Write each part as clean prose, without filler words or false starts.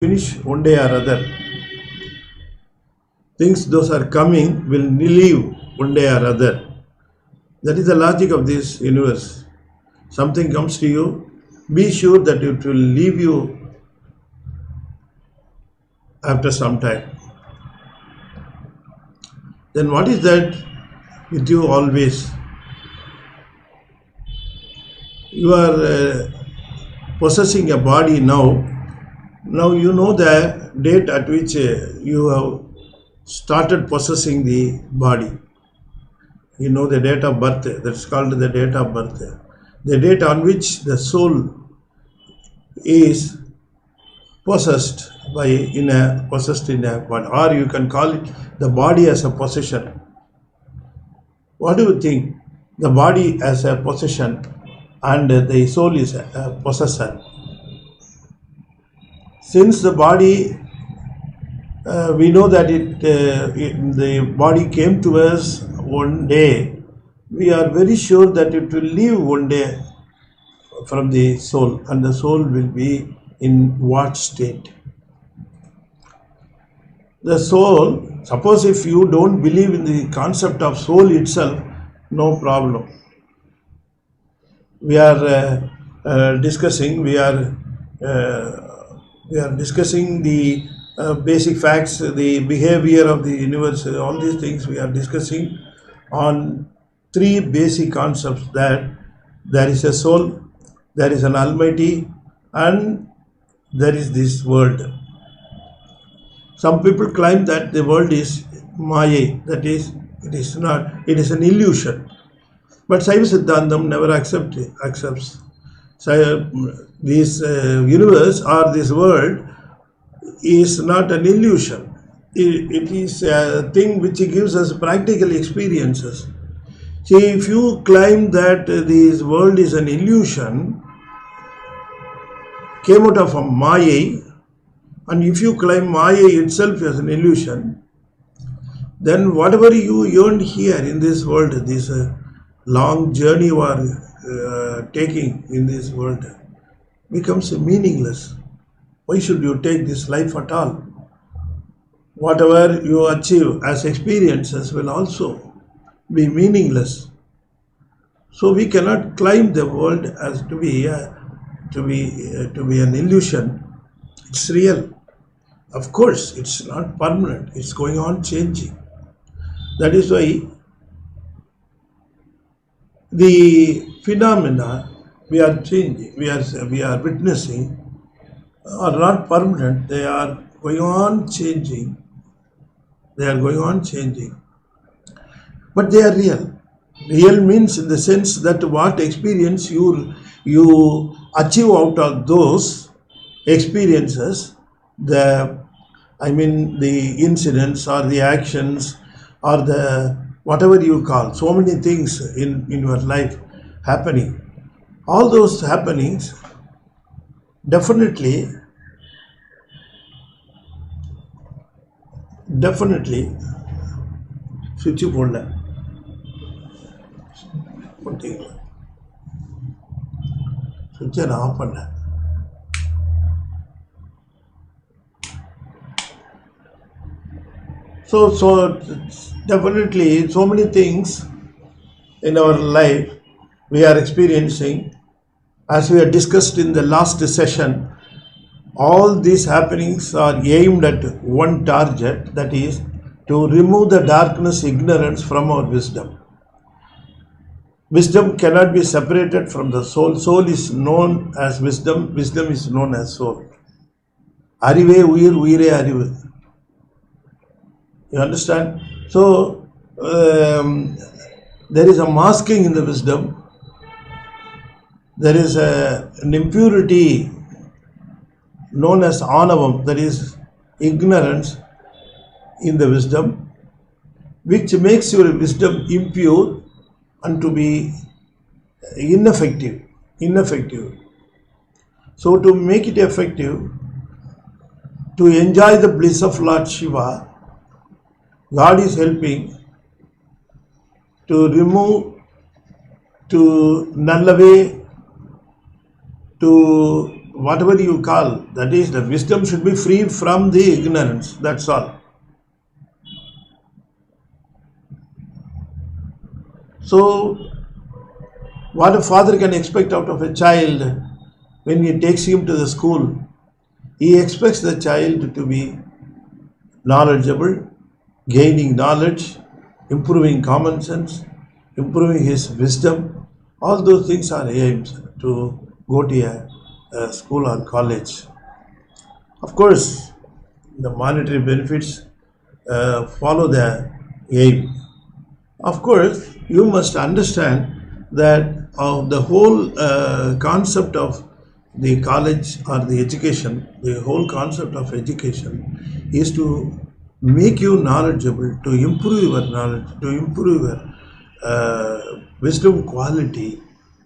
finish one day or other. Things those are coming will leave one day or other. That is the logic of this universe. Something comes to you, be sure that it will leave you after some time. Then what is that with you always? You are possessing a body now. Now you know the date at which you have started possessing the body. You know the date of birth. That's called the date of birth. The date on which the soul is possessed in a body, or you can call it the body as a possession. What do you think? The body as a possession and the soul is a possessor. Since the body, we know that the body came to us one day, we are very sure that it will leave one day from the soul, and the soul will be in what state? The soul, suppose if you don't believe in the concept of soul itself, no problem. We are discussing the basic facts, the behavior of the universe, all these things we are discussing on three basic concepts: that there is a soul, there is an Almighty, and there is this world. Some people claim that the world is Maya, that is, it is not, it is an illusion. But Saiva Siddhantam never accepts. So, this universe or this world is not an illusion. It is a thing which gives us practical experiences. See, if you claim that this world is an illusion, came out of a Maya, and if you claim Maya itself as an illusion, then whatever you earned here in this world, this long journey you are taking in this world, becomes meaningless. Why should you take this life at all? Whatever you achieve as experiences will also be meaningless. So we cannot claim the world as to be an illusion. It's real. Of course, it's not permanent. It's going on changing. That is why the phenomena we are changing, we are witnessing, are not permanent. They are going on changing. But they are real. Real means in the sense that what experience you achieve out of those experiences, the incidents or the actions or the whatever you call, so many things in your life happening. All those happenings definitely switch போடல switch of பண்ண. So definitely so many things in our life we are experiencing. As we have discussed in the last session, all these happenings are aimed at one target, that is to remove the darkness, ignorance from our wisdom. Wisdom cannot be separated from the soul. Soul is known as wisdom. Wisdom is known as soul. Arive uyir, uyire arivu. You understand? So there is a masking in the wisdom. There is an impurity known as anavam, that is ignorance in the wisdom, which makes your wisdom impure and to be ineffective. So to make it effective, to enjoy the bliss of Lord Shiva, God is helping to remove, to null away, to whatever you call, that is, the wisdom should be free from the ignorance. That's all. So, what a father can expect out of a child when he takes him to the school, he expects the child to be knowledgeable, gaining knowledge, improving common sense, improving his wisdom. All those things are aims to go to a school or college. Of course, the monetary benefits follow the aim. Of course, you must understand that the whole concept of the college or the education, the whole concept of education is to make you knowledgeable, to improve your knowledge, to improve your wisdom quality.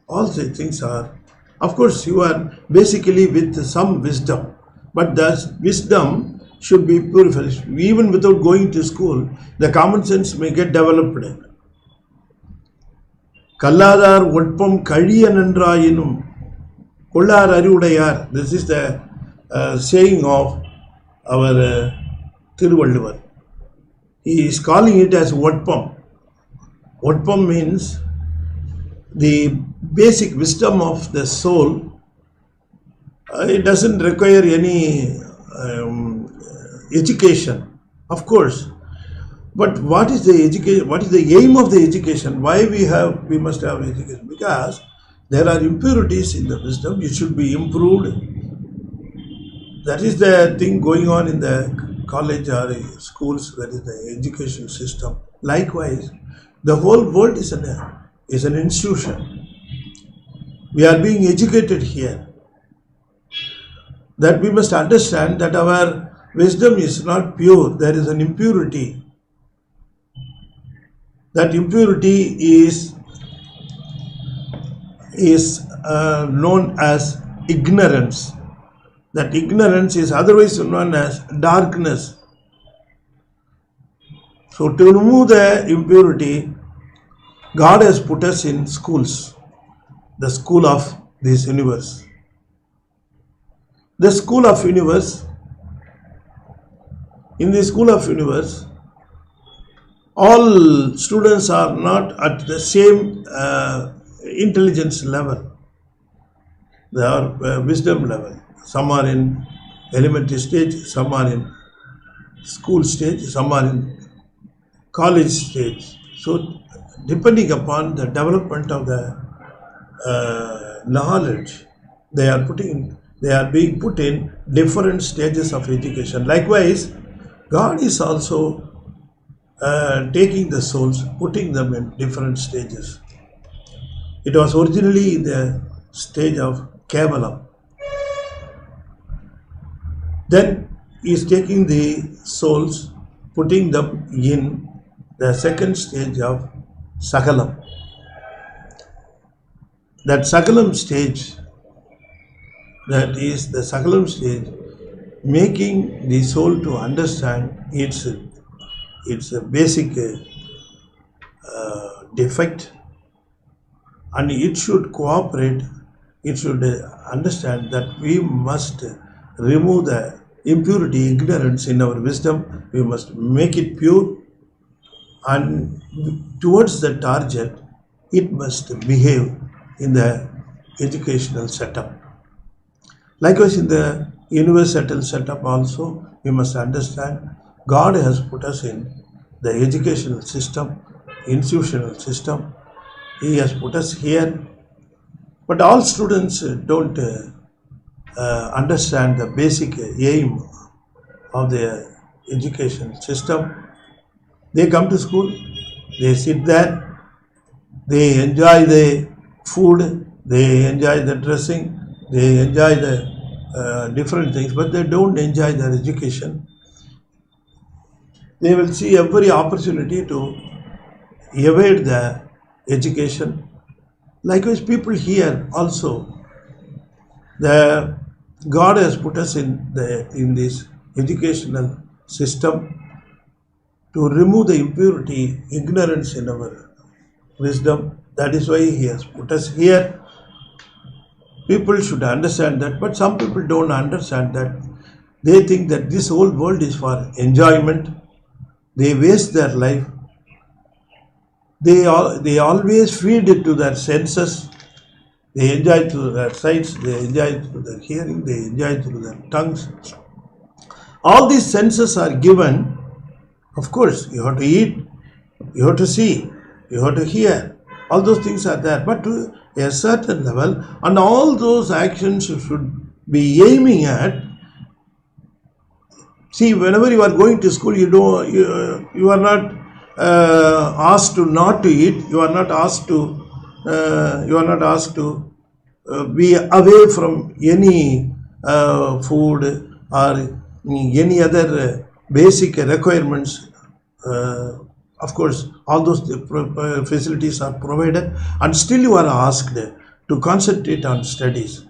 All these things are, of course, you are basically with some wisdom, but that wisdom should be purified. Even without going to school, the common sense may get developed. Kalladar Vatpam Kadiyanandrayinum Kollar Arudayar. This is the saying of our Thiruvalluvar. He is calling it as Vatpam. Vatpam means the basic wisdom of the soul. It doesn't require any education, of course. But what is the education? What is the aim of the education? Why we must have education? Because there are impurities in the wisdom. It should be improved. That is the thing going on in the college or schools. That is the education system. Likewise, the whole world is an institution. We are being educated here. That we must understand that our wisdom is not pure. There is an impurity. That impurity is known as ignorance. That ignorance is otherwise known as darkness. So to remove the impurity, God has put us in schools, the school of this universe. The school of universe, in the school of universe, all students are not at the same intelligence level. They are wisdom level. Some are in elementary stage, some are in school stage, some are in college stage. So depending upon the development of the knowledge, they are being put in different stages of education. Likewise, God is also taking the souls, putting them in different stages. It was originally in the stage of Kevalam. Then he is taking the souls, putting them in the second stage of Sakalam. That Sakalam stage, that is the Sakalam stage, making the soul to understand its a basic defect, and it should cooperate. It should understand that we must remove the impurity, ignorance in our wisdom. We must make it pure, and towards the target, it must behave in the educational setup. Likewise, in the universal setup also, we must understand God has put us in the educational system, institutional system. He has put us here. But all students don't understand the basic aim of the education system. They come to school, they sit there, they enjoy the food, they enjoy the dressing, they enjoy the different things, but they don't enjoy their education. They will see every opportunity to evade the education. Likewise, people here also, God has put us in this educational system to remove the impurity, ignorance in our wisdom. That is why He has put us here. People should understand that, but some people don't understand that. They think that this whole world is for enjoyment. They waste their life. They always feed it to their senses. They enjoy through their sights, they enjoy through their hearing, they enjoy through their tongues. All these senses are given. Of course, you have to eat, you have to see, you have to hear. All those things are there, but to a certain level, and all those actions should be aiming at. See, whenever you are going to school, you are not asked to not to eat. You are not asked to be away from any food or any other basic requirements. Of course, all those facilities are provided, and still you are asked to concentrate on studies.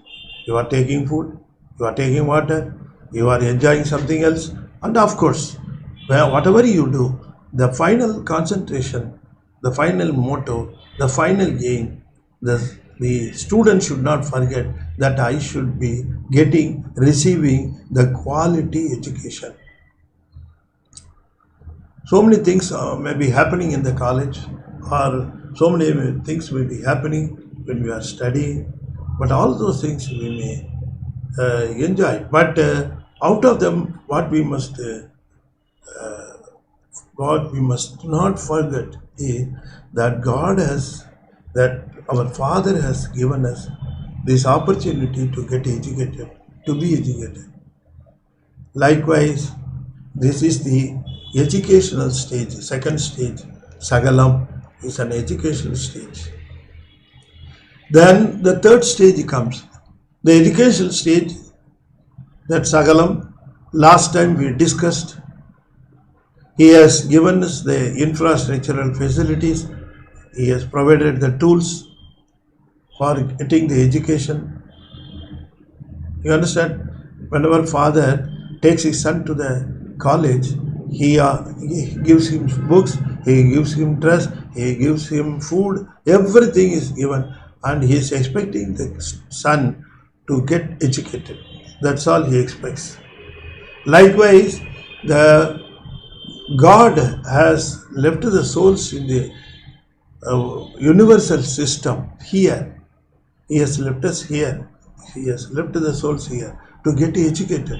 You are taking food, you are taking water, you are enjoying something else, and of course, whatever you do, the final concentration, the final motto, the final aim, the student should not forget that I should be receiving the quality education. So many things may be happening in the college, or so many things may be happening when we are studying, but all those things we may enjoy. But out of them, what we must not forget is that our Father has given us this opportunity to get educated, to be educated. Likewise, this is the educational stage, second stage. Sagalam is an educational stage. Then the third stage comes. The educational stage, that Sagalam, last time we discussed. He has given us the infrastructural facilities. He has provided the tools for getting the education. You understand? Whenever father takes his son to the college, he gives him books, he gives him dress, he gives him food, everything is given, and he is expecting the son to get educated. That's all he expects. Likewise, the God has left the souls in the universal system here. He has left us here. He has left the souls here to get educated.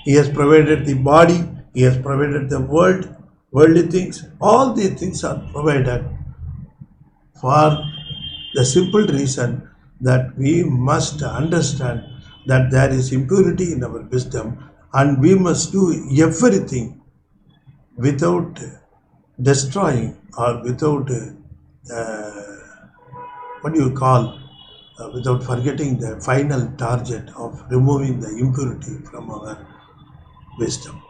He has provided the body. He has provided the worldly things. All these things are provided for the simple reason that we must understand that there is impurity in our wisdom, and we must do everything without destroying or without without forgetting the final target of removing the impurity from our wisdom.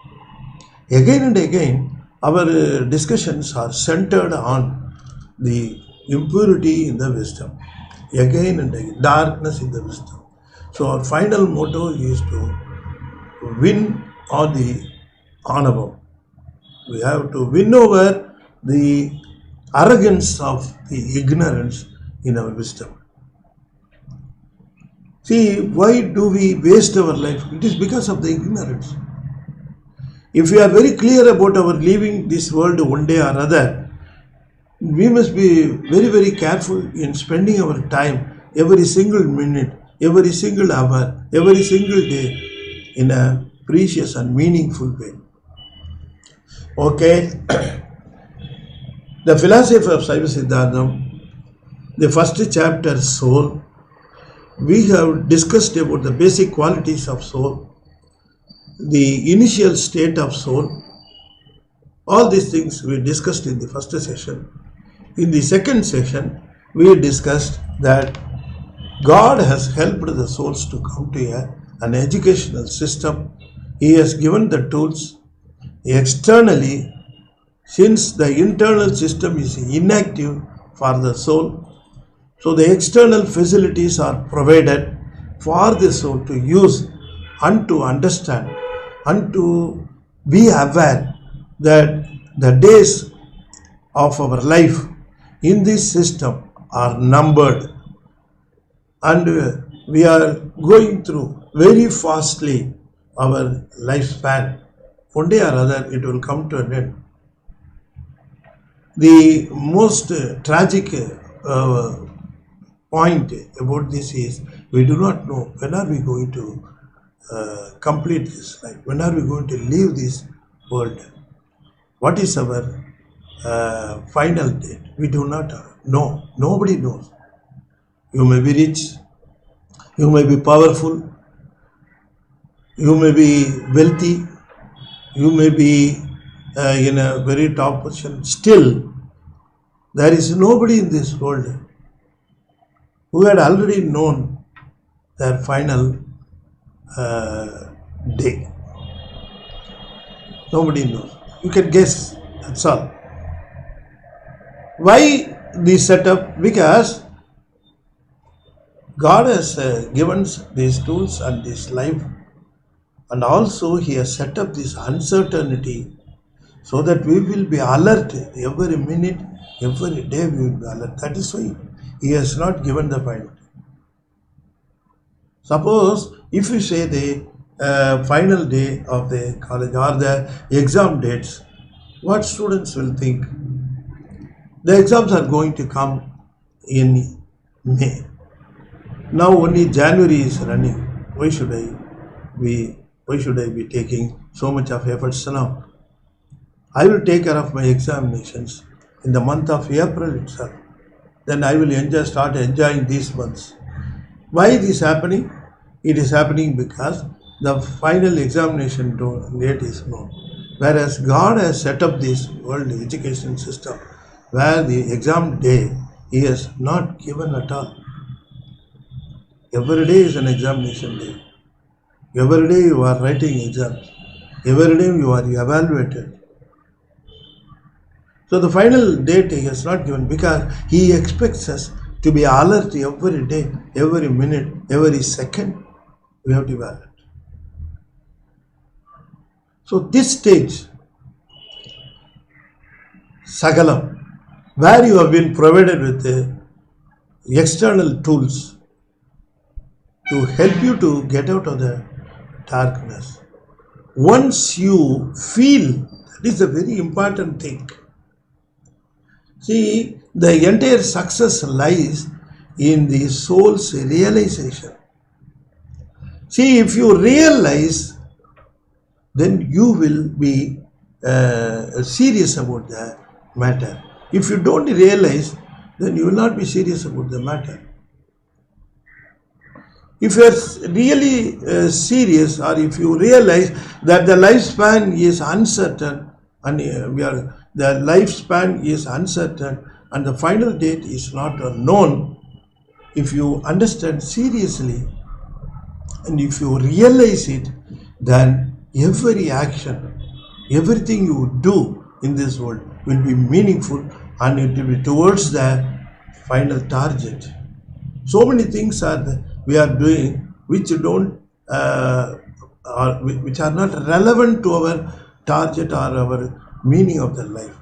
Again and again, our discussions are centered on the impurity in the wisdom. Again and again, darkness in the wisdom. So our final motto is to win on the honorable. We have to win over the arrogance of the ignorance in our wisdom. See, why do we waste our life? It is because of the ignorance. If we are very clear about our leaving this world one day or other, we must be very, very careful in spending our time, every single minute, every single hour, every single day in a precious and meaningful way. Okay. The philosophy of Saiva Siddhantam, the first chapter, soul. We have discussed about the basic qualities of soul, the initial state of soul. All these things we discussed in the first session. In the second session, we discussed that God has helped the souls to come to an educational system. He has given the tools externally, since the internal system is inactive for the soul. So the external facilities are provided for the soul to use and to understand and to be aware that the days of our life in this system are numbered, and we are going through very fastly our lifespan. One day or other it will come to an end. The most tragic point about this is we do not know when are we going to complete this life, when are we going to leave this world, what is our final date. We do not know. Nobody knows. You may be rich, you may be powerful, you may be wealthy, you may be in a very top position. Still, there is nobody in this world who had already known their final day. Nobody knows. You can guess, that's all. Why this setup? Because God has given these tools and this life, and also He has set up this uncertainty so that we will be alert every minute, every day we will be alert. That is why He has not given the final. Suppose if you say the final day of the college or the exam dates, what students will think? The exams are going to come in May. Now only January is running. Why should I be taking so much of efforts now? I will take care of my examinations in the month of April itself. Then I will start enjoying these months. Why this happening? It is happening because the final examination date is known. Whereas God has set up this world education system where the exam day He has not given at all. Every day is an examination day. Every day you are writing exams. Every day you are evaluated. So the final date He has not given because He expects us to be alert every day, every minute, every second. We have to be alert. So this stage, Sagalam, where you have been provided with the external tools to help you to get out of the darkness. Once you feel, that is a very important thing. See, the entire success lies in the soul's realization. See, if you realize, then you will be serious about the matter. If you don't realize, then you will not be serious about the matter. If you are really serious, or if you realize that the lifespan is uncertain, and the lifespan is uncertain, and the final date is not known, if you understand seriously, and if you realize it, then every action, everything you do in this world will be meaningful, and it will be towards the final target. So many things we are doing which don't which are not relevant to our target or our meaning of the life.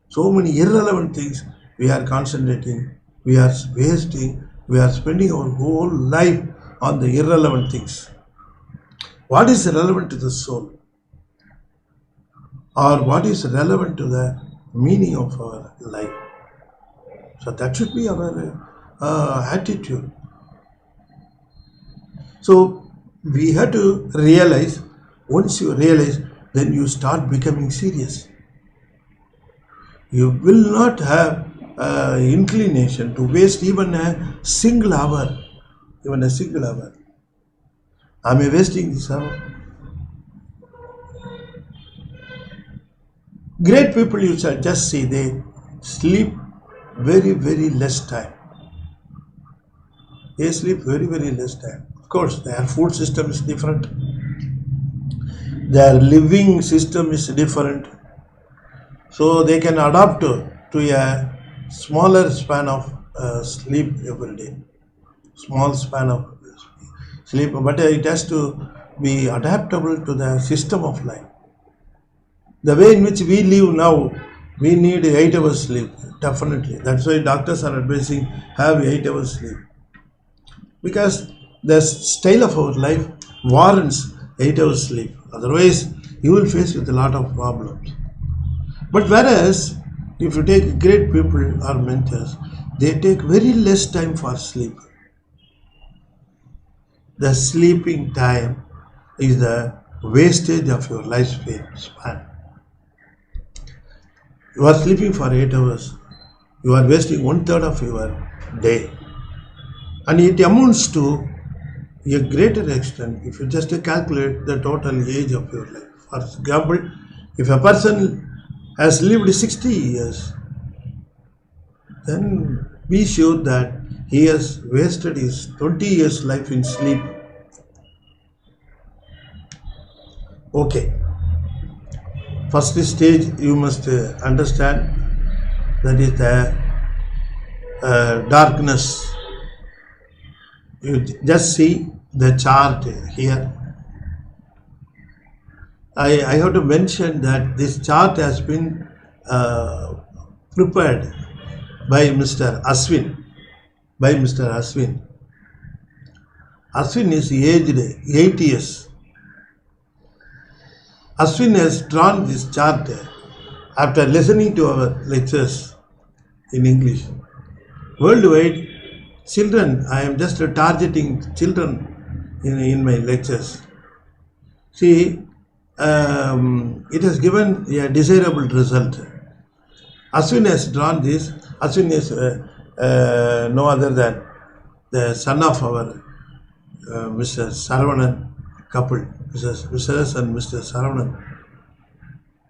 So many irrelevant things we are concentrating, we are wasting, we are spending our whole life on the irrelevant things. What is relevant to the soul? Or what is relevant to the meaning of our life? So that should be our attitude. So we have to realize, once you realize, then you start becoming serious. You will not have inclination to waste even a single hour. Even a single hour. Am I wasting this hour? Great people, you shall just see, they sleep very, very less time. They sleep very, very less time. Of course, their food system is different. Their living system is different. So they can adapt to a smaller span of sleep every day. Small span of sleep, but it has to be adaptable to the system of life. The way in which we live now, we need 8 hours sleep, definitely. That's why doctors are advising have 8 hours sleep. Because the style of our life warrants 8 hours sleep. Otherwise, you will face with a lot of problems. But whereas, if you take great people or mentors, they take very less time for sleep. The sleeping time is the wastage of your lifespan. You are sleeping for 8 hours. You are wasting 1/3 of your day. And it amounts to a greater extent if you just calculate the total age of your life. For example, if a person has lived 60 years, then be sure that he has wasted his 20 years life in sleep. Okay. First stage you must understand, that is the darkness. You just see the chart here. I have to mention that this chart has been prepared by Mr. Aswin. Aswin is aged 8 years. Aswin has drawn this chart after listening to our lectures in English. Worldwide, children, I am just targeting children in my lectures. See, it has given a desirable result. Aswin has drawn this. Aswin is no other than the son of our Mr. Saravanan couple, Mrs. and Mr. Saravanan.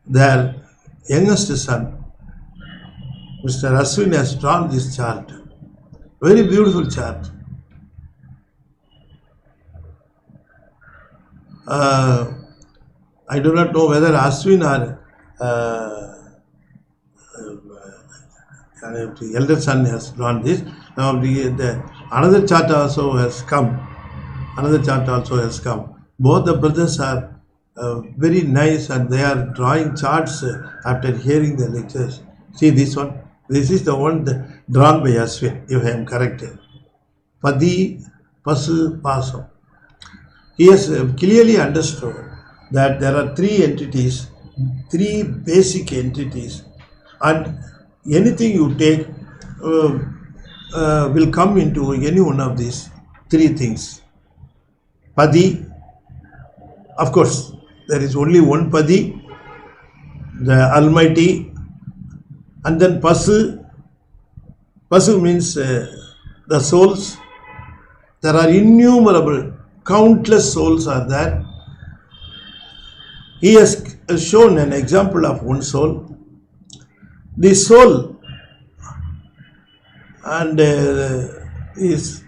Their youngest son, Mr. Aswin, has drawn this chart. Very beautiful chart. I do not know whether Aswin or the elder son has drawn this. Now another chart also has come. Both the brothers are very nice, and they are drawing charts after hearing the lectures. See this one. This is the one drawn by Aswin, if I am correct. Pati, Pasu, Pasam. He has clearly understood that there are three entities, three basic entities, and anything you take will come into any one of these three things. Pati, of course, there is only one Pati, the Almighty, and then Pasu. Pasu means the souls. There are innumerable, countless souls are there. He has shown an example of one soul. The soul and is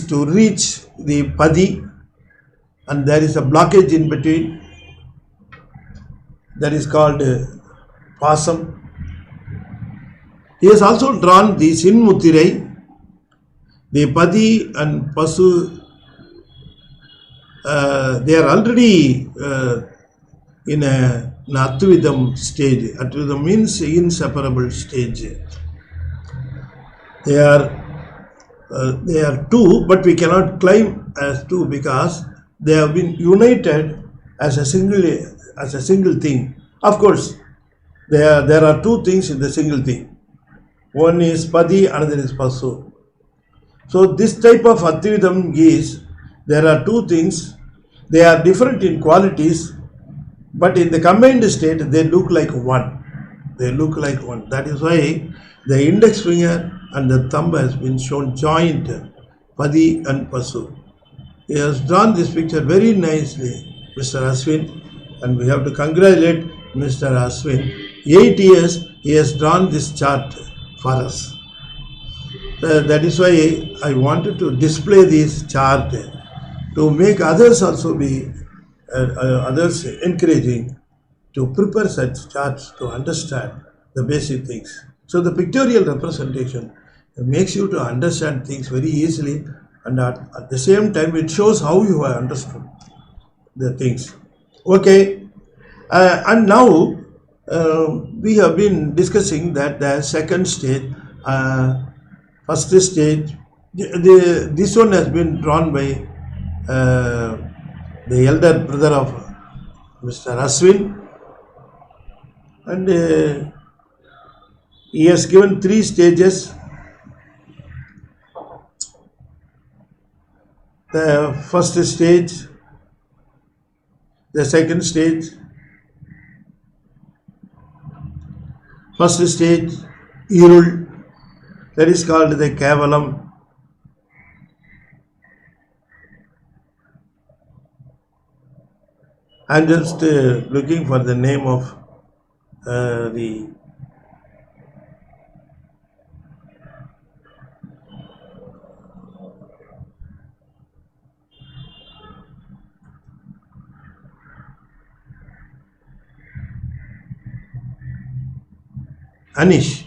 to reach the Pati, and there is a blockage in between. That is called Pasam. He has also drawn the Sinmutirai. The Pati and Pasu, they are already in an Atvidam stage. Atvidam means inseparable stage. They are two, but we cannot claim as two because they have been united as a single thing. Of course, there are two things in the single thing. One is Pati, another is Pasu. So this type of Atvidam is, there are two things. They are different in qualities, but in the combined state they look like one. That is why the index finger and the thumb has been shown joint, Pati and Pasu. He has drawn this picture very nicely, Mr. Aswin, and we have to congratulate Mr. Aswin. 8 years he has drawn this chart for us. That is why I wanted to display this chart to make others also be others encouraging to prepare such charts to understand the basic things. So the pictorial representation makes you to understand things very easily, and at the same time it shows how you have understood the things. Okay, and now we have been discussing that the second stage, first stage This one has been drawn by the elder brother of Mr. Aswin, and he has given 3 stages. The first stage, the second stage, first stage, Irul, that is called the Kavalam. I am just looking for the name of the Anish,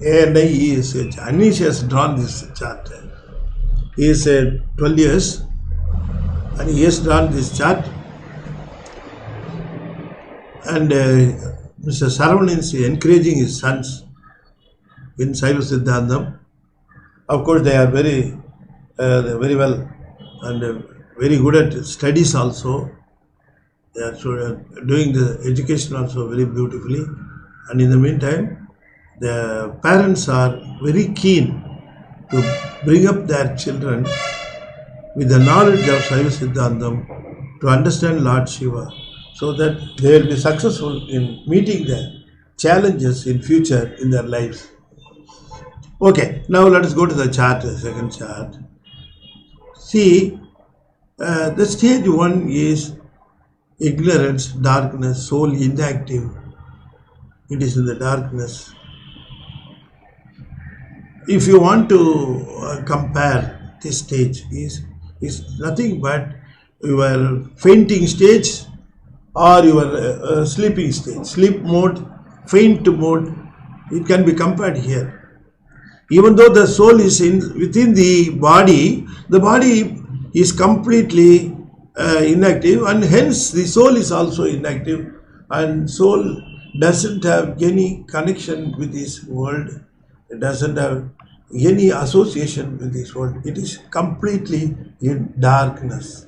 A-N-I-E-S-H. Anish has drawn this chart. He is 12 years and he has drawn this chart. And Mr. Saravanan is encouraging his sons in Saiva Siddhantam. Of course, they are very well and very good at studies also. They are doing the education also very beautifully, and in the meantime the parents are very keen to bring up their children with the knowledge of Saiva Siddhantam to understand Lord Shiva, so that they will be successful in meeting the challenges in future in their lives. Okay, now let us go to the chart, the second chart. See, the stage 1 is ignorance, darkness, soul inactive. It is in the darkness. If you want to compare this stage, is nothing but your fainting stage or your sleeping stage. Sleep mode, faint mode, it can be compared here. Even though the soul is within the body is completely inactive, and hence the soul is also inactive, and soul doesn't have any connection with this world. It doesn't have any association with this world. It is completely in darkness.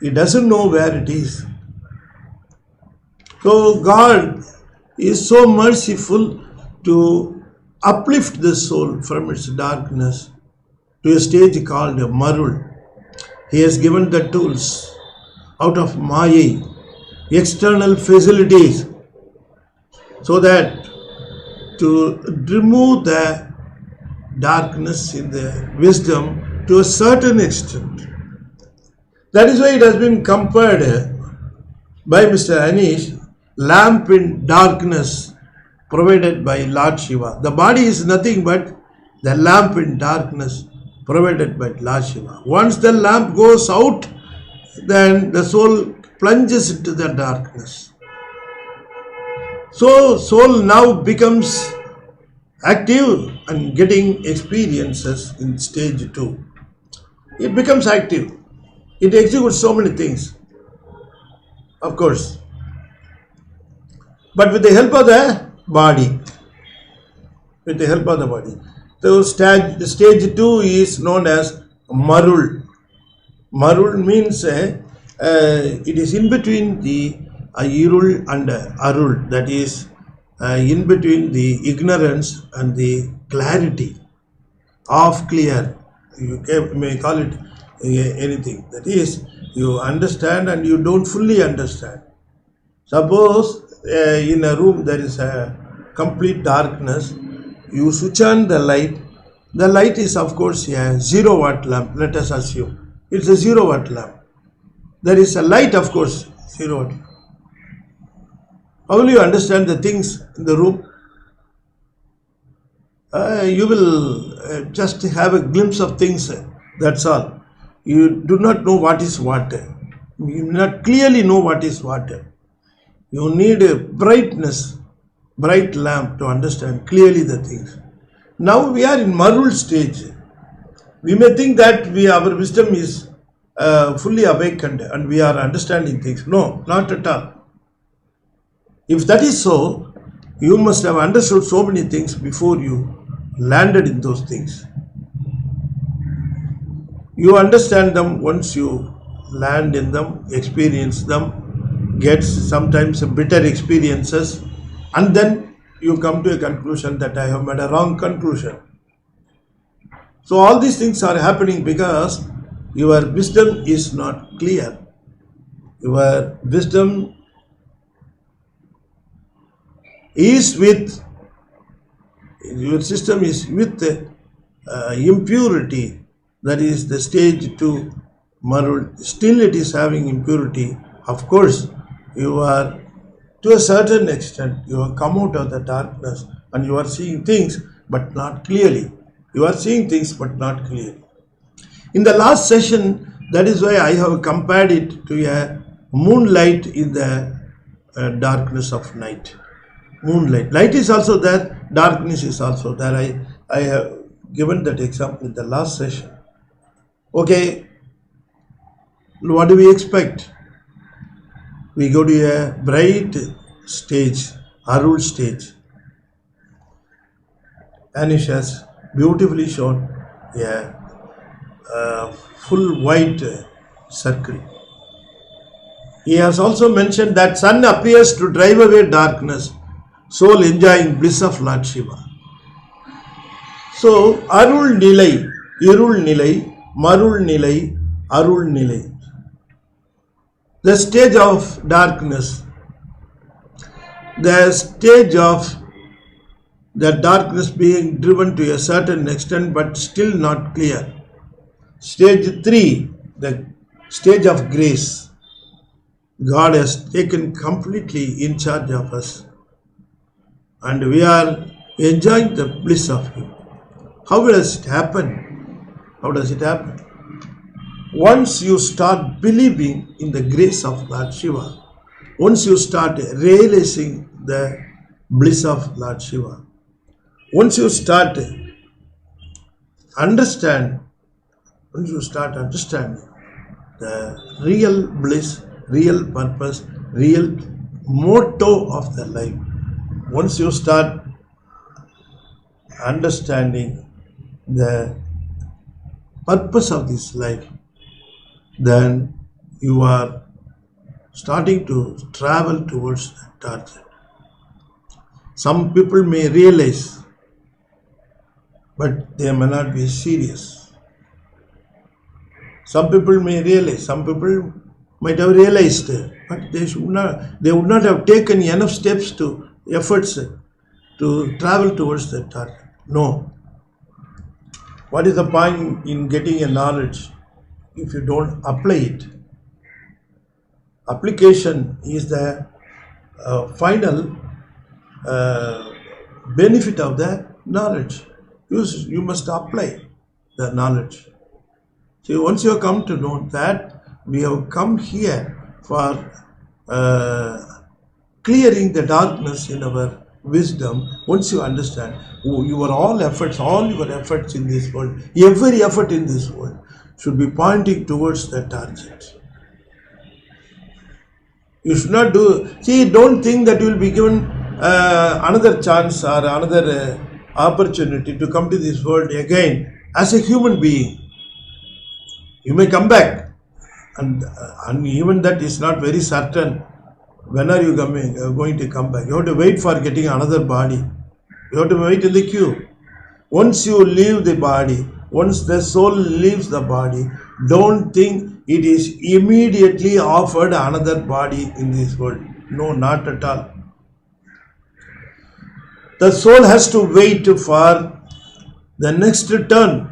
It doesn't know where it is. So God is so merciful to uplift the soul from its darkness to a stage called Marul. He has given the tools out of Maya, external facilities, so that to remove the darkness in the wisdom to a certain extent. That is why it has been compared by Mr. Anish, lamp in darkness provided by Lord Shiva. The body is nothing but the lamp in darkness provided by Lord Shiva. Once the lamp goes out, then the soul plunges into the darkness. So soul now becomes active and getting experiences in stage 2. It becomes active. It executes so many things, of course, but with the help of the body. With the help of the body. So stage 2 is known as Marul. Marul means it is in between the Irul and Arul, that is in between the ignorance and the clarity, half clear. You may call it anything. That is, you understand and you don't fully understand. Suppose in a room there is a complete darkness, you switch on the light. The light is of course a 0 watt lamp, let us assume. It's a 0 watt lamp. There is a light, of course, 0 watt. How will you understand the things in the room? You will just have a glimpse of things, that's all. You do not know what is what. You do not clearly know what is what. You need a bright lamp to understand clearly the things. Now we are in Marul stage. We may think that our wisdom is fully awakened and we are understanding things. No, not at all. If that is so, You must have understood so many things before you landed in those things. You understand them once you land in them, experience them, get sometimes bitter experiences, and then you come to a conclusion that I have made a wrong conclusion. So all these things are happening because your wisdom is not clear. Your wisdom is with, your system is with impurity. That is the stage 2 marul. Still it is having impurity. Of course, you are, to a certain extent, you have come out of the darkness and you are seeing things but not clearly. You are seeing things but not clearly. In the last session, that is why I have compared it to a moonlight in the darkness of night. Moonlight. Light is also there, darkness is also there. I have given that example in the last session. Okay, what do we expect? We go to a bright stage, Arul stage. Anish has beautifully shown a full white circle. He has also mentioned that sun appears to drive away darkness, soul enjoying bliss of Lord Shiva. So, Arul Nilai, Irul Nilai, Marul Nilai, Arul Nilai. The stage of darkness, the stage of the darkness being driven to a certain extent but still not clear. Stage 3, the stage of grace. God has taken completely in charge of us and we are enjoying the bliss of Him. How does it happen? How does it happen? Once you start believing in the grace of Lord Shiva, once you start realizing the bliss of Lord Shiva, once you start understanding the real bliss, real purpose, real motto of the life, once you start understanding the purpose of this life, then you are starting to travel towards that target. Some people may realize, but they may not be serious. Some people may realize, some people might have realized, but they would not have taken enough steps to efforts to travel towards that target. No. What is the point in getting a knowledge if you don't apply it? Application is the final benefit of the knowledge. You must apply the knowledge. So once you have come to know that we have come here for clearing the darkness in our wisdom, once you understand all your efforts in this world, every effort in this world should be pointing towards the target. You should not don't think that you will be given another chance or another opportunity to come to this world again as a human being. You may come back, and even that is not very certain. When are you going to come back? You have to wait for getting another body. You have to wait in the queue. Once you leave the body, once the soul leaves the body, don't think it is immediately offered another body in this world. No, not at all. The soul has to wait for the next turn.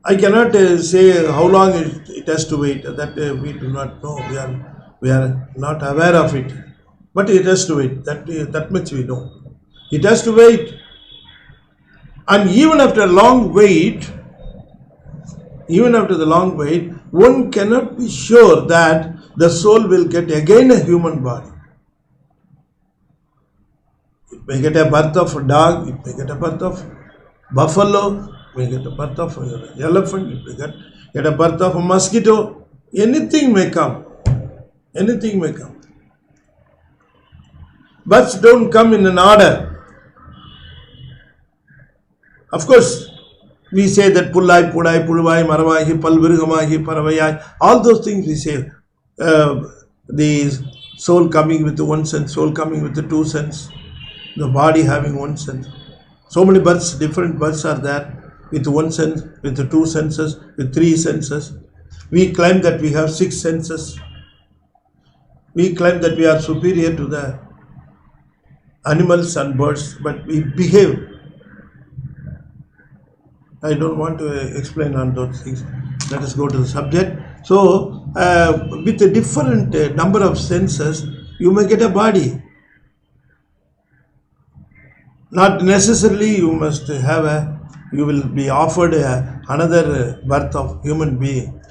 I cannot say how long it has to wait. That we do not know. We are not aware of it. But it has to wait. That much we know. It has to wait. And even after a long wait, one cannot be sure that the soul will get again a human body. It may get a birth of a dog, it may get a birth of buffalo, it may get a birth of an elephant, it may get a birth of a mosquito. Anything may come. Anything may come. births don't come in an order. Of course, we say that Pullai, Pudai, Pulvai, Maravai, Palvirgamai, Paravayai, all those things we say. The soul coming with one sense, soul coming with the two sense, the body having one sense. So many births, different births are there, with one sense, with the two senses, with three senses. We claim that we have 6 senses. We claim that we are superior to the animals and birds, but we behave. I don't want to explain on those things. Let us go to the subject. So, with a different number of senses, you may get a body. Not necessarily you must have you will be offered another birth of human being.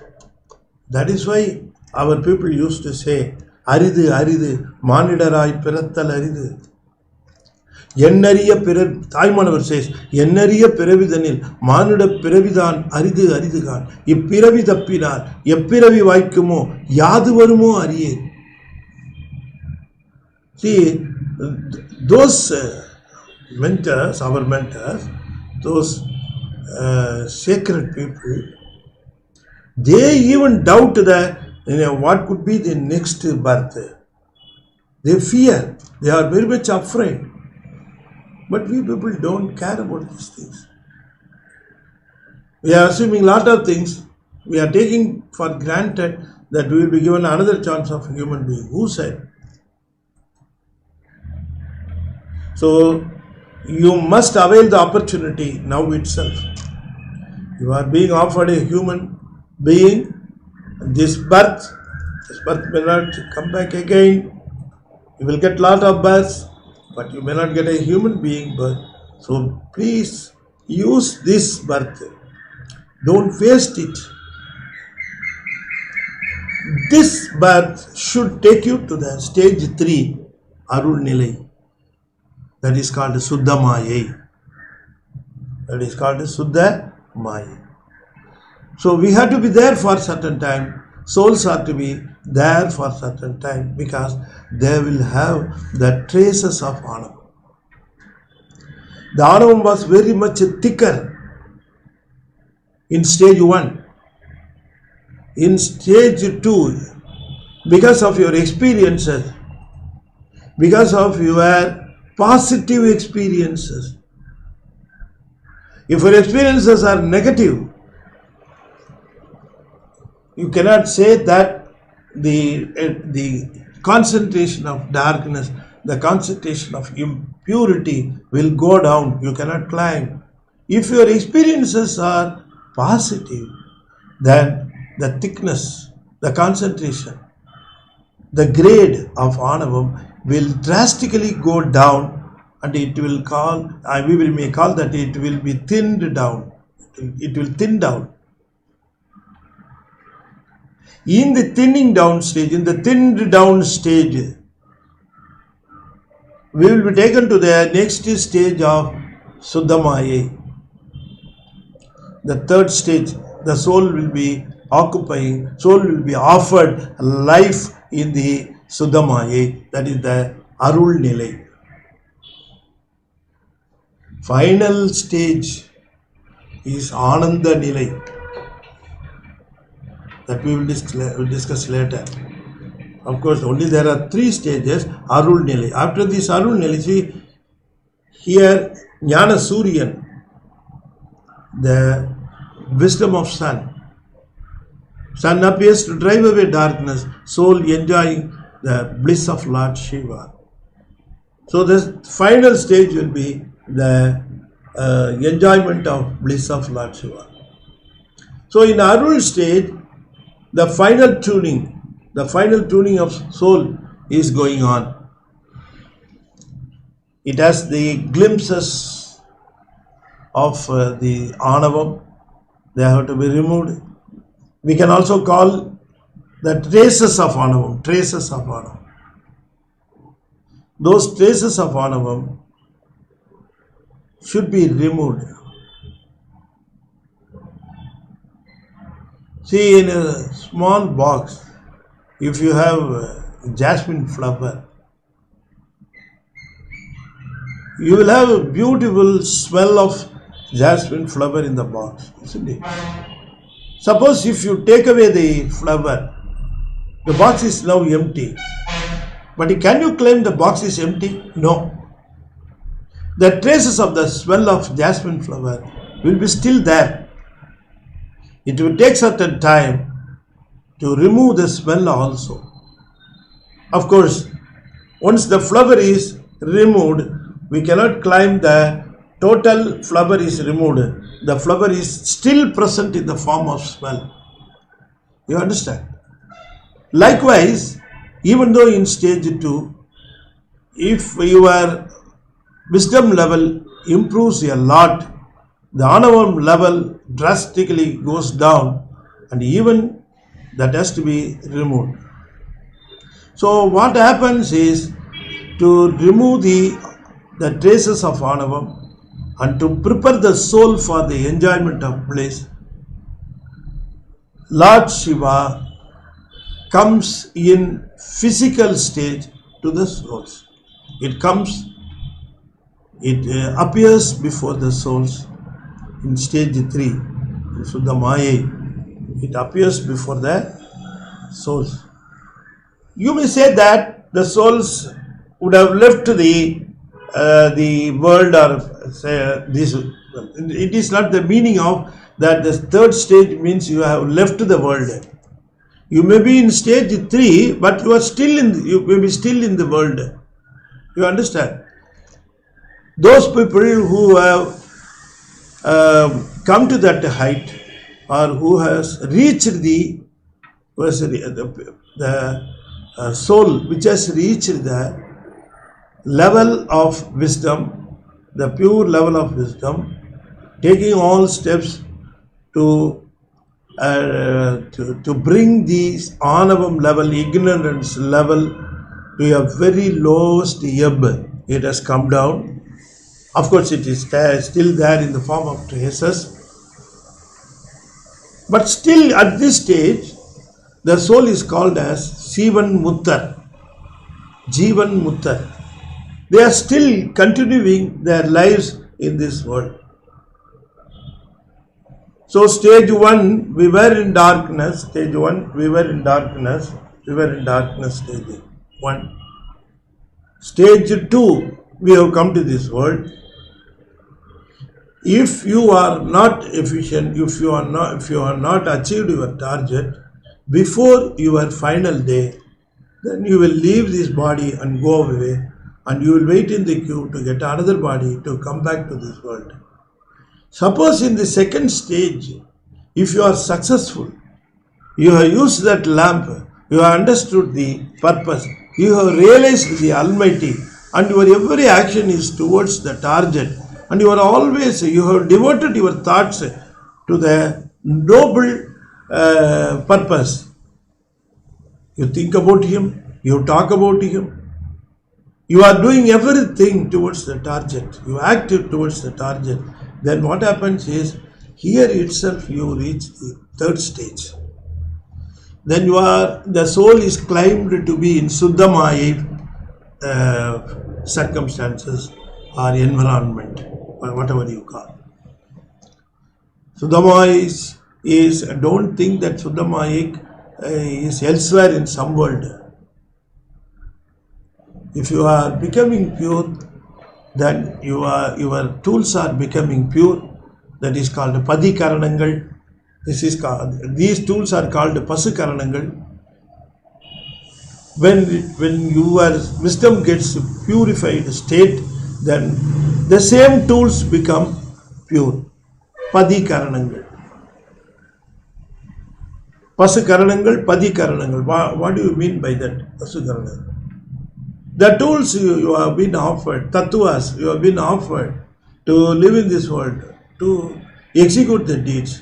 That is why our people used to say, Aridu, Aridu, Manidarai Pirattal Aridu. Yennariya Pirav, Taimanavar says, Yennariya Piravidanil, Manuda Piravidan, Aridu, Aridugan, Yepiravi Tappinar, Yepiravi Vaikumo, Yaduvarumo Ariye. See, those mentors, our mentors, those sacred people, they even doubt that what could be the next birth. They fear, they are very much afraid. But we people don't care about these things. We are assuming a lot of things. We are taking for granted that we will be given another chance of a human being. Who said? So, you must avail the opportunity now itself. You are being offered a human being. This birth may not come back again. You will get lot of births, but you may not get a human being birth. So please use this birth. Don't waste it. This birth should take you to the stage 3, Arul Nilai. That is called Suddha Maya. That is called Suddha Maya. So we have to be there for a certain time. Souls are to be there for a certain time because they will have the traces of Anavam. The Anavam was very much thicker in stage 1. In stage 2, because of your experiences, because of your positive experiences. If your experiences are negative, you cannot say that the concentration of darkness, the concentration of impurity will go down. You cannot climb. If your experiences are positive, then the thickness, the concentration, the grade of Anavam will drastically go down, and it will we may call that it will be thinned down. It will thin down. In the thinning down stage, in the thinned down stage, we will be taken to the next stage of Suddha Maya. The third stage, the soul will be offered life in the Suddha Maya, that is the Arul Nilai. Final stage is Ananda Nilai. That we will discuss later. Of course, only there are 3 stages, Arul Nilai. After this Arul Nilai, see, here Jnana Suryan, the wisdom of sun. Sun appears to drive away darkness, soul enjoying the bliss of Lord Shiva. So the final stage will be the enjoyment of bliss of Lord Shiva. So in Arul stage, the final tuning of soul is going on. It has the glimpses of the Anavam. They have to be removed. We can also call the traces of Anavam. Those traces of Anavam should be removed. See, in a small box, if you have jasmine flower, you will have a beautiful smell of jasmine flower in the box, isn't it? Suppose if you take away the flower, the box is now empty. But can you claim the box is empty? No. The traces of the smell of jasmine flower will be still there. It will take certain time to remove the smell also. Of course, once the flower is removed, we cannot claim the total flower is removed. The flower is still present in the form of smell. You understand? Likewise, even though in stage 2, if your wisdom level improves a lot, the anavam level drastically goes down, and even that has to be removed. So what happens is, to remove the traces of anavam and to prepare the soul for the enjoyment of bliss, Lord Shiva comes in physical stage to the souls. It appears before the souls in stage 3, Suddham ayya. It appears before the souls. You may say that the souls would have left the world, or say this. It is not the meaning of that. The third stage means you have left the world. You may be in stage 3, but you may be still in the world. You understand? Those people who have come to that height, or who has reached the soul which has reached the level of wisdom, the pure level of wisdom, taking all steps to bring the anavam level, ignorance level, to a very lowest ebb. It has come down. Of course, it is still there in the form of traces. But still at this stage, the soul is called as Sivan Muttar, Jivan Muttar. They are still continuing their lives in this world. So stage 1, we were in darkness. Stage 1, we were in darkness. Stage 1. Stage 2, we have come to this world. If you are not efficient, if you are not achieved your target before your final day, then you will leave this body and go away, and you will wait in the queue to get another body to come back to this world. Suppose in the second stage, if you are successful, you have used that lamp, you have understood the purpose, you have realized the Almighty, and your every action is towards the target, and you have devoted your thoughts to the noble purpose. You think about Him, you talk about Him, you are doing everything towards the target, you act towards the target. Then what happens is, here itself you reach the third stage. Then the soul is claimed to be in Suddham ayya circumstances or environment, or whatever you call. Suddham ayya is don't think that Suddham ayya is elsewhere in some world. If you are becoming pure, then your tools are becoming pure. That is called Pati karanangal. These tools are called Pasu karanangal. When your wisdom gets purified state, then the same tools become pure. Pati karanangal. Pasu karanangal, Pati karanangal. What do you mean by that? Pasu karanangal. The tools you have been offered, tattvas, you have been offered to live in this world, to execute the deeds,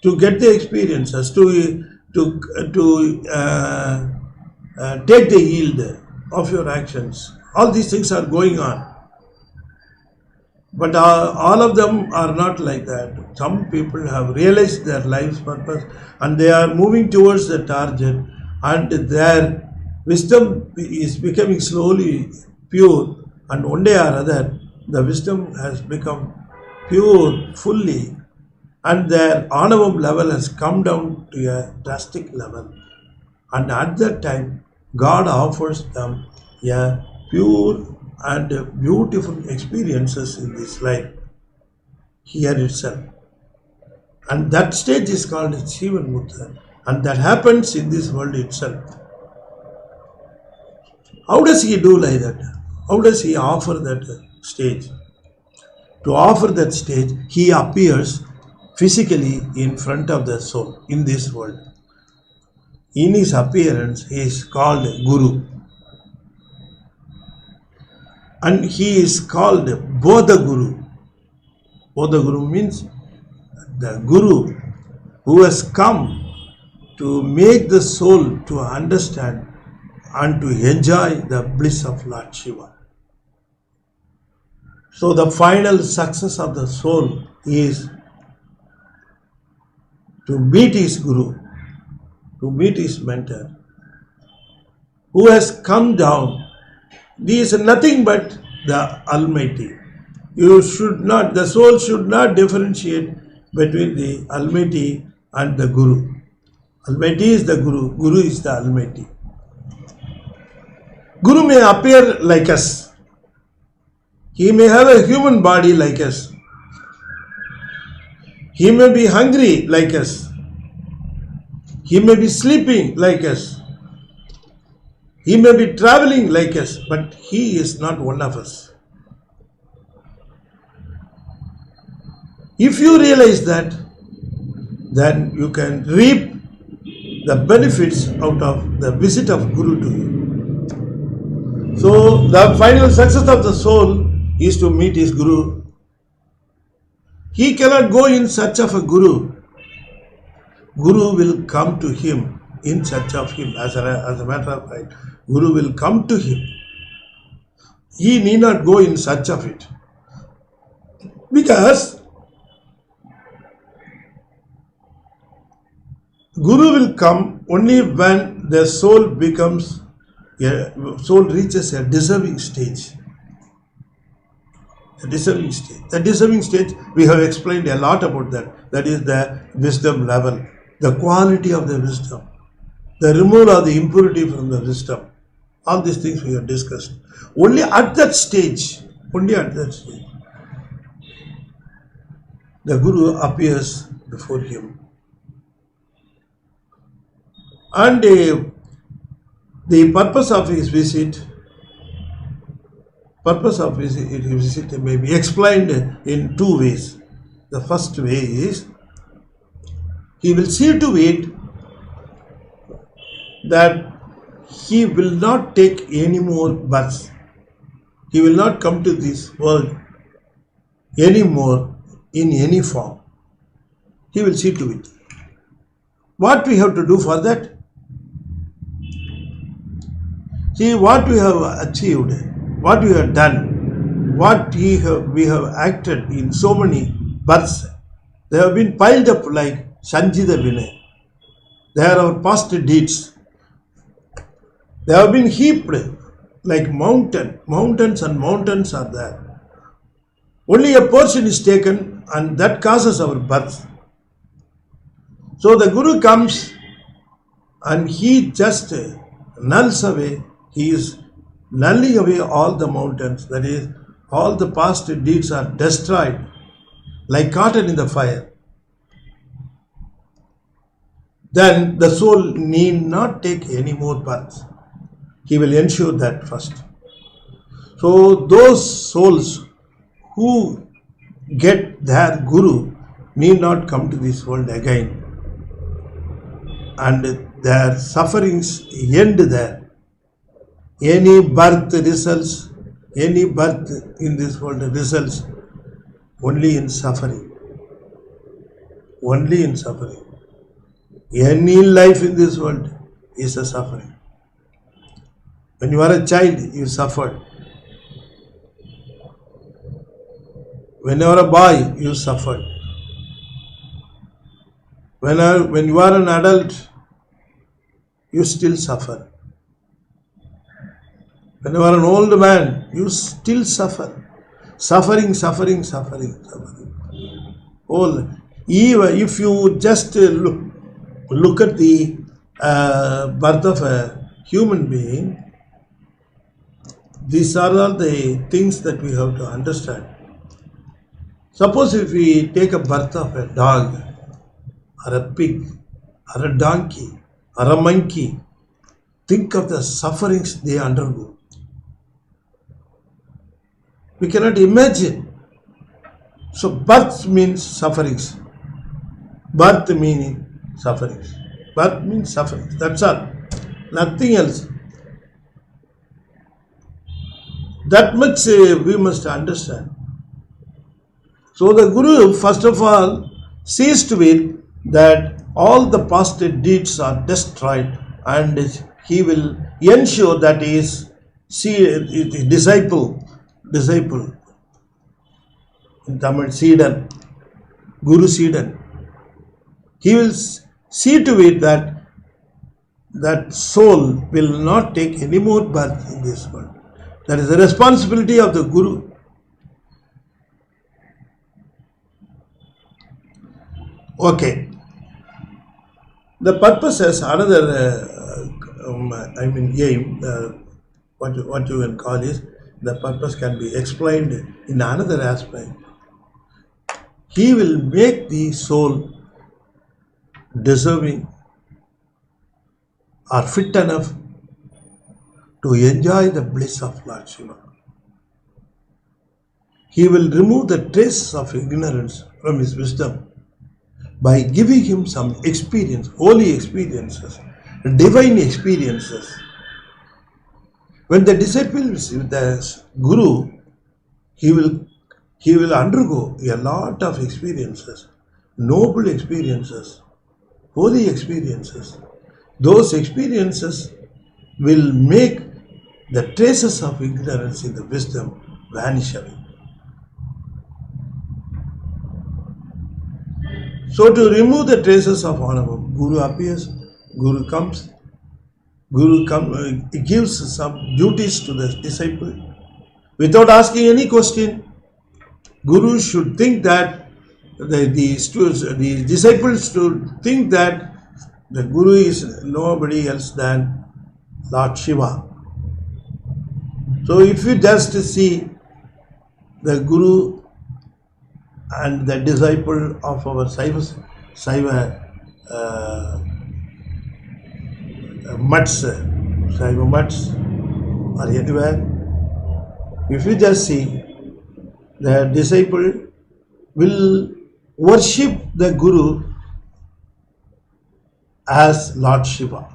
to get the experiences, to take the yield of your actions. All these things are going on. But all of them are not like that. Some people have realized their life's purpose and they are moving towards the target, and their wisdom is becoming slowly pure, and one day or other the wisdom has become pure fully, and their anavam level has come down to a drastic level. And at that time, God offers them a pure and beautiful experiences in this life here itself. And that stage is called Jivan Mukta. And that happens in this world itself. How does he do like that? How does he offer that stage? To offer that stage, he appears physically in front of the soul in this world. In his appearance, he is called Guru. And he is called Bodha Guru. Bodha Guru means the Guru who has come to make the soul to understand and to enjoy the bliss of Lord Shiva. So the final success of the soul is to meet his Guru, to meet his mentor, who has come down. He is nothing but the Almighty. The soul should not differentiate between the Almighty and the Guru. Almighty is the Guru, Guru is the Almighty. Guru may appear like us. He may have a human body like us. He may be hungry like us. He may be sleeping like us. He may be traveling like us, but he is not one of us. If you realize that, then you can reap the benefits out of the visit of Guru to you. So the final success of the soul is to meet his Guru. He cannot go in search of a Guru. Guru will come to him in search of him. As a matter of fact, Guru will come to him. He need not go in search of it. Because Guru will come only when the soul reaches a deserving stage. The deserving stage, we have explained a lot about that. That is the wisdom level, the quality of the wisdom, the removal of the impurity from the wisdom. All these things we have discussed. Only at that stage, the Guru appears before him. And the purpose of his visit may be explained in two ways. The first way is, he will see to it that he will not take any more births. He will not come to this world anymore in any form. He will see to it. What we have to do for that? See what we have achieved, what we have done, we have acted in so many births. They have been piled up like Sanjita Vinay. They are our past deeds. They have been heaped like mountains and mountains are there. Only a portion is taken, and that causes our birth. So the Guru comes and he just nulls away. He is nulling away all the mountains. That is, all the past deeds are destroyed like cotton in the fire. Then the soul need not take any more births. He will ensure that first. So those souls who get their Guru need not come to this world again, and their sufferings end there. Any birth in this world results only in suffering. Only in suffering. Any life in this world is a suffering. When you are a child, you suffered. When you are a boy, you suffered. When you are an adult, you still suffer. When you are an old man, you still suffer. Suffering, suffering, suffering, suffering. All. Even if you just look at the birth of a human being, these are all the things that we have to understand. Suppose if we take a birth of a dog, or a pig, or a donkey, or a monkey, think of the sufferings they undergo. We cannot imagine. So birth means sufferings. Birth meaning sufferings. Birth means sufferings. That's all. Nothing else. That much we must understand. So the Guru, first of all, sees to it that all the past deeds are destroyed, and he will ensure that his disciple, in Tamil, Sidan, Guru Sidan, he will see to it that that soul will not take any more birth in this world. That is the responsibility of the Guru. Okay. The purpose has another, aim, what you can call is, the purpose can be explained in another aspect. He will make the soul deserving or fit enough to enjoy the bliss of Lord Shiva. He will remove the traces of ignorance from his wisdom by giving him some experience, holy experiences, divine experiences. When the disciple is with the Guru, he will undergo a lot of experiences, noble experiences, holy experiences. Those experiences will make the traces of ignorance in the wisdom vanish away. So to remove the traces of Anavam, Guru appears, Guru comes, gives some duties to the disciple. Without asking any question, Guru should think that the disciples should think that the Guru is nobody else than Lord Shiva. So if you just see the Guru and the disciple of our Saiva mutts, Saiva mutts, or anywhere, if you just see, the disciple will worship the Guru as Lord Shiva,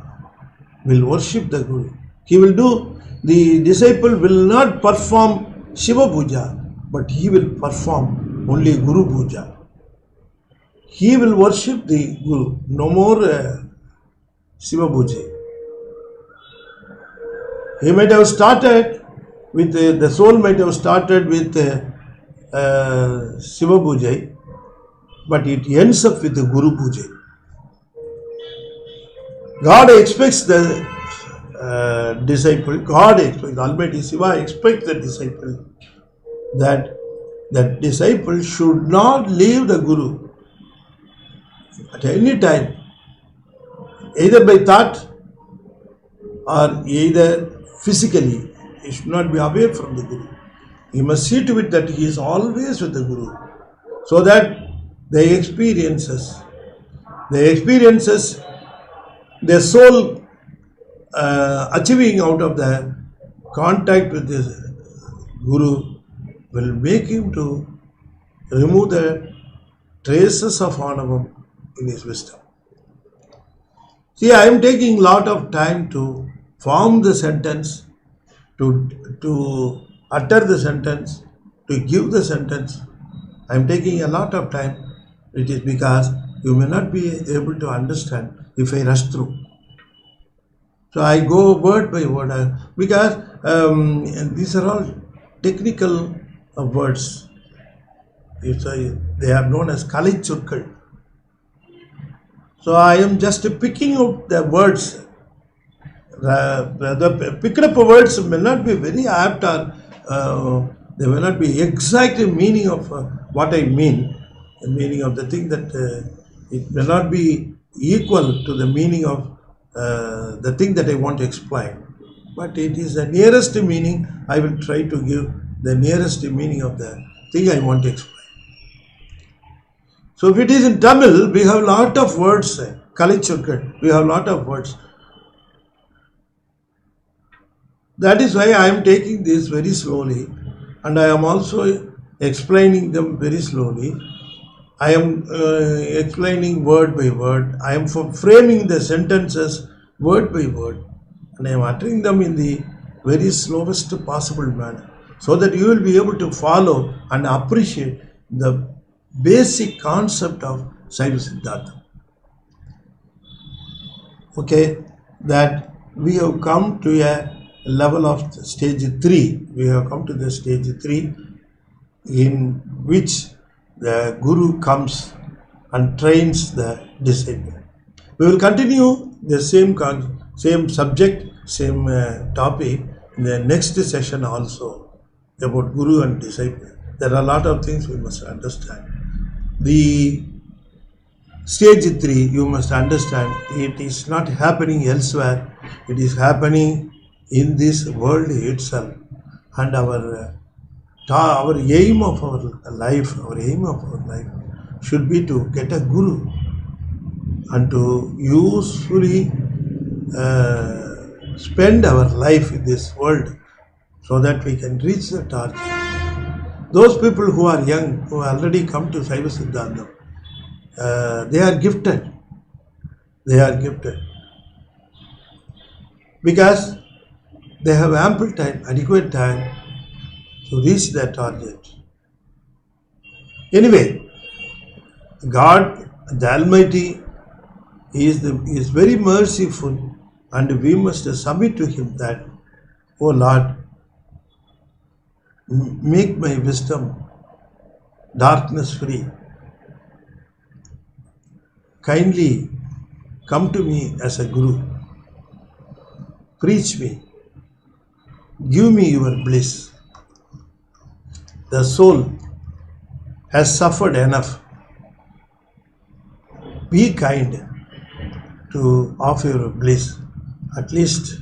will worship the Guru. He will do, the disciple will not perform Shiva Puja, but he will perform only Guru Puja. He will worship the Guru, no more Shiva Puja. He might have started with, the soul might have started with Shiva Puja, but it ends up with the Guru Puja. God expects the disciple, God expects, Almighty Shiva expects the disciple that that disciple should not leave the Guru at any time, either by thought or either physically. He should not be away from the Guru. He must see to it that he is always with the Guru, so that the experiences, the soul achieving out of the contact with the Guru will make him to remove the traces of Anavam in his wisdom. See, I am taking a lot of time to form the sentence, to utter the sentence, to give the sentence. I am taking a lot of time. It is because you may not be able to understand if I rush through. So I go word by word, because these are all technical words. They are known as Kali Churkal. So I am just picking out the words The picked up words may not be very apt, or they may not be exact meaning of what I mean, the meaning of the thing, that it may not be equal to the meaning of the thing that I want to explain. But it is the nearest meaning. I will try to give the nearest meaning of the thing I want to explain. So if it is in Tamil, we have lot of words. Kalichurkat, we have lot of words. That is why I am taking this very slowly, and I am also explaining them very slowly. I am explaining word by word. I am framing the sentences word by word, and I am uttering them in the very slowest possible manner, so that you will be able to follow and appreciate the basic concept of Saiva Siddhantam. Okay, that we have come to a level of stage 3. We have come to the stage 3, in which the Guru comes and trains the disciple. We will continue the same subject, same topic in the next session also, about Guru and disciple. There are a lot of things we must understand. The stage 3, you must understand, it is not happening elsewhere. It is happening in this world itself. And our aim of our life, should be to get a Guru and to usefully spend our life in this world, so that we can reach the target. Those people who are young, who already come to Saiva Siddhantam, they are gifted. They are gifted because they have ample time, adequate time to reach their target. Anyway, God, the Almighty, is very merciful, and we must submit to Him that, oh Lord, make my wisdom darkness free. Kindly come to me as a Guru. Preach me. Give me your bliss. The soul has suffered enough. Be kind to offer your bliss, at least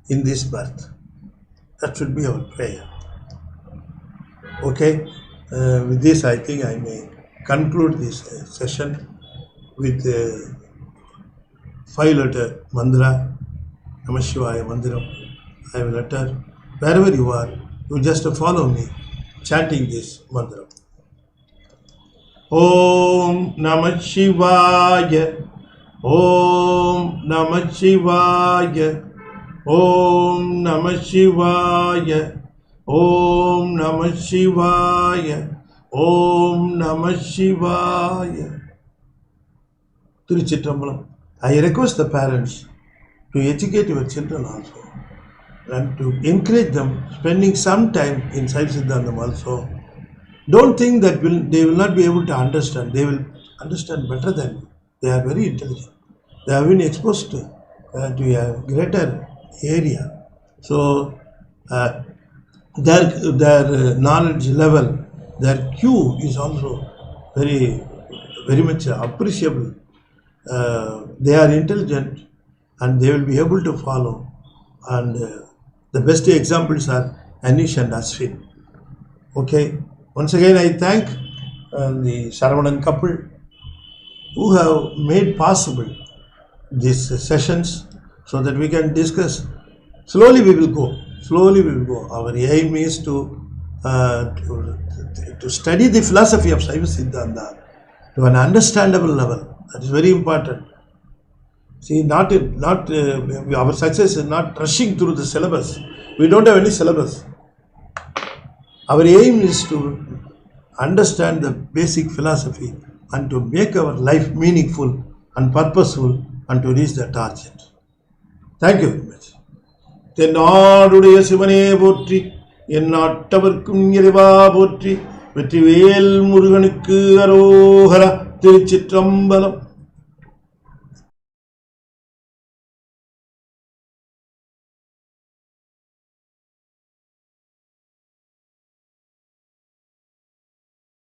in this birth. That should be our prayer. Okay, with this I think I may conclude this session with 5-letter mantra, Namah Shivaya Mandiram. I will utter. Wherever you are, you just follow me chanting this mantra. Om Namah Shivaya, Om Namah Shivaya, Om Namah Shivaya, Om Namah Shivaya, Om Namah Shivaya. Tiruchitrambalam. I request the parents to educate your children also, and to encourage them spending some time in Saiva Siddhantam also. Don't think that they will not be able to understand. They will understand better than you. They are very intelligent. They have been exposed to a greater area. So their knowledge level, their Q is also very, very much appreciable. They are intelligent, and they will be able to follow. And the best examples are Anish and Ashwin. Okay. Once again, I thank the Saravanan couple who have made possible these sessions, so that we can discuss. Slowly we will go. Slowly we will go. Our aim is to study the philosophy of Saiva Siddhanta to an understandable level. That is very important. See, our success is not rushing through the syllabus. We don't have any syllabus. Our aim is to understand the basic philosophy and to make our life meaningful and purposeful and to reach the target. Thank you very much. தென்னாடுடைய சிவனே போற்றி, எந்நாட்டவர்க்கும் இறைவா போற்றி, வெற்றிவேல் முருகனுக்கு அரோகரா. திருச்சிற்றம்பலம்.